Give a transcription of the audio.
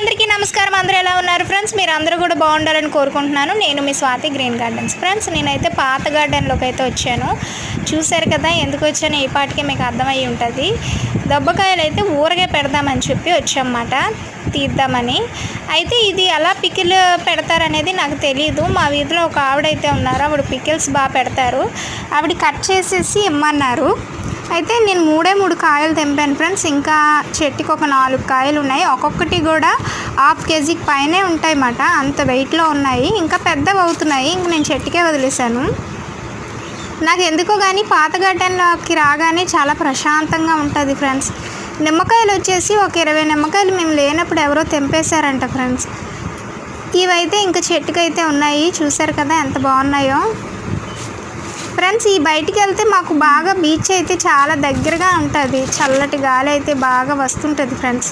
అందరికీ నమస్కారం. అందరూ ఎలా ఉన్నారు ఫ్రెండ్స్? మీరు అందరూ కూడా బాగుండాలని కోరుకుంటున్నాను. నేను మీ స్వాతి గ్రీన్ గార్డెన్స్. ఫ్రెండ్స్, నేనైతే పాత గార్డెన్లోకి అయితే వచ్చాను. చూశారు కదా, ఎందుకు వచ్చానో ఈ పాటికే మీకు అర్థమయ్యి ఉంటుంది. దబ్బకాయలు అయితే ఊరగా పెడదామని చెప్పి వచ్చామన్నమాట, తీద్దామని. అయితే ఇది ఎలా పికిల్ పెడతారనేది నాకు తెలియదు. మా వీధిలో ఒక ఆవిడైతే ఉన్నారు, ఆవిడ పికిల్స్ బాగా పెడతారు. ఆవిడ కట్ చేసేసి ఇమ్మన్నారు. అయితే నేను 3 కాయలు తెంపాను ఫ్రెండ్స్. ఇంకా చెట్టుకి ఒక 4 కాయలు ఉన్నాయి. ఒక్కొక్కటి కూడా ½ కేజీకి పైనే ఉంటాయన్నమాట, అంత వెయిట్లో ఉన్నాయి. ఇంకా పెద్దవి అవుతున్నాయి. ఇంక నేను చెట్టుకే వదిలేశాను. నాకు ఎందుకో కానీ పాత గార్డెన్లోకి రాగానే చాలా ప్రశాంతంగా ఉంటుంది ఫ్రెండ్స్. నిమ్మకాయలు వచ్చేసి ఒక 20 నిమ్మకాయలు మేము లేనప్పుడు ఎవరో తెంపేశారంట ఫ్రెండ్స్. ఇవైతే ఇంకా చెట్టుకైతే ఉన్నాయి. చూశారు కదా ఎంత బాగున్నాయో ఫ్రెండ్స్. ఈ బయటికి వెళ్తే మాకు బాగా బీచ్ అయితే చాలా దగ్గరగా ఉంటుంది. చల్లటి గాలి అయితే బాగా వస్తుంటుంది ఫ్రెండ్స్.